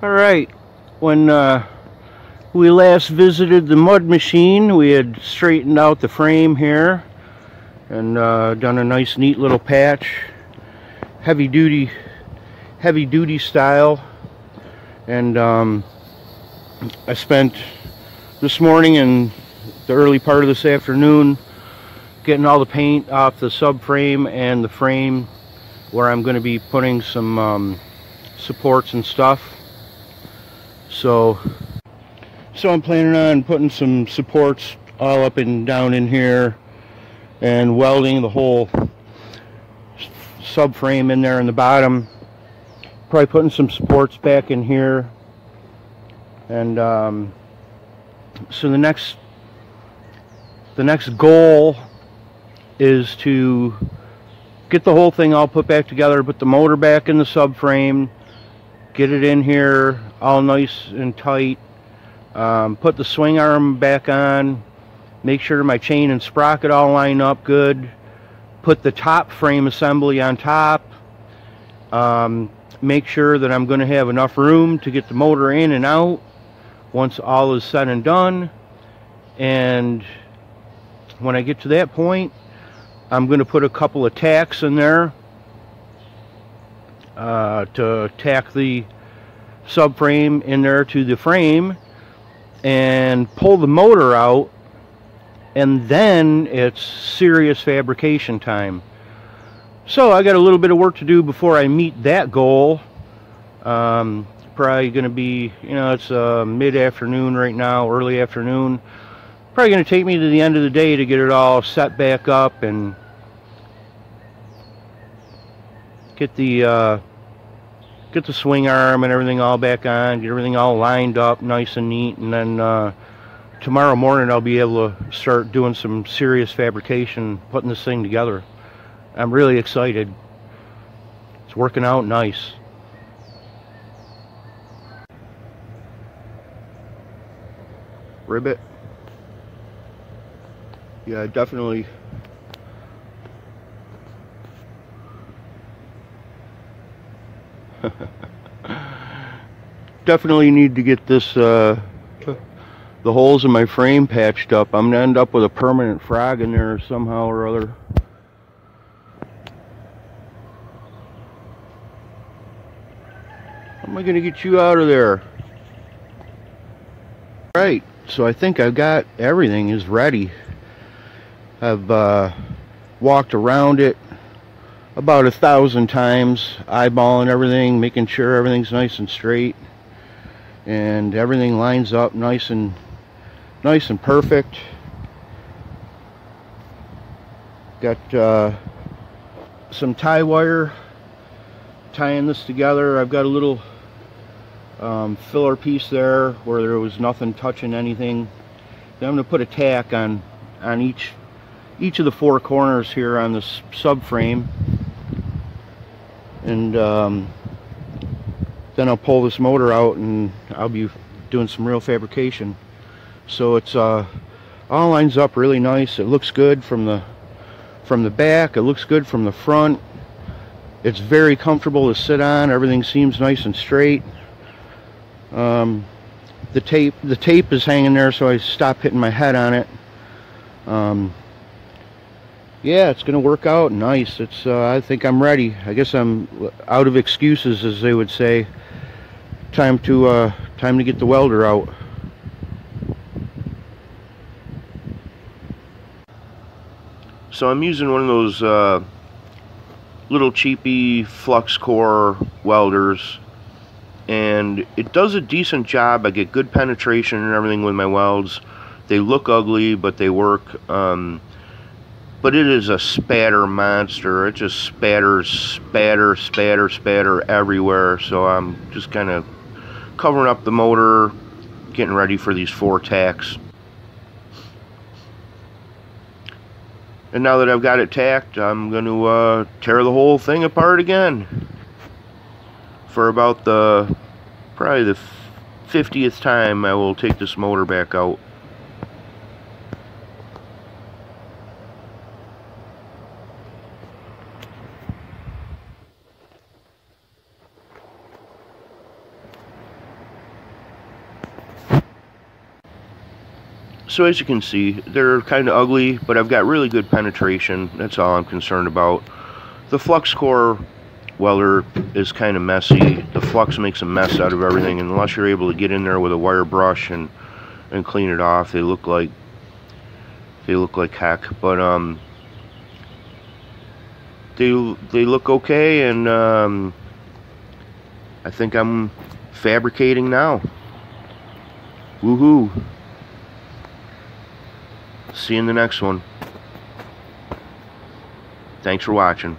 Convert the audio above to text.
Alright, when we last visited the mud machine, we had straightened out the frame here and done a nice neat little patch, heavy duty style. And I spent this morning and the early part of this afternoon getting all the paint off the subframe and the frame where I'm going to be putting some supports and stuff. So I'm planning on putting some supports all up and down in here and welding the whole subframe in there in the bottom. Probably putting some supports back in here. And so the next goal is to get the whole thing all put back together, put the motor back in the subframe, get it in here all nice and tight, put the swing arm back on, make sure my chain and sprocket all line up good, put the top frame assembly on top, make sure that I'm going to have enough room to get the motor in and out once all is said and done. And when I get to that point, I'm going to put a couple of tacks in there to tack the subframe in there to the frame and pull the motor out, and then it's serious fabrication time. So I got a little bit of work to do before I meet that goal. Probably going to be, it's mid-afternoon right now, early afternoon. Probably going to take me to the end of the day to get it all set back up and get the swing arm and everything all back on, get everything all lined up nice and neat, and then tomorrow morning I'll be able to start doing some serious fabrication, putting this thing together. I'm really excited. It's working out nice. Ribbit. Yeah, definitely. Definitely need to get this the holes in my frame patched up. I'm gonna end up with a permanent frog in there somehow or other. How am I gonna get you out of there? Right, so I think I've got everything is ready. I've walked around it about 1,000 times, eyeballing everything, making sure everything's nice and straight and everything lines up nice and perfect. Got some tie wire tying this together. I've got a little filler piece there where there was nothing touching anything. Then I'm going to put a tack on each of the four corners here on this subframe, and then I'll pull this motor out and I'll be doing some real fabrication. So it's all lines up really nice. It looks good from the back, it looks good from the front. It's very comfortable to sit on. Everything seems nice and straight. The tape is hanging there, so I stopped hitting my head on it. Yeah, it's gonna work out nice. It's I think I'm ready. I guess I'm out of excuses, as they would say. Time to get the welder out. So I'm using one of those little cheapy flux core welders, and it does a decent job. I get good penetration and everything with my welds. They look ugly, but they work. But it is a spatter monster. It just spatter everywhere. So I'm just kind of covering up the motor, getting ready for these 4 tacks. And now that I've got it tacked, I'm going to tear the whole thing apart again for about probably the 50th time. I will take this motor back out. So as you can see, they're kind of ugly, but I've got really good penetration. That's all I'm concerned about. The flux core welder is kind of messy. The flux makes a mess out of everything, and unless you're able to get in there with a wire brush and clean it off, they look like heck. But they look okay, and I think I'm fabricating now. Woohoo! See you in the next one. Thanks for watching.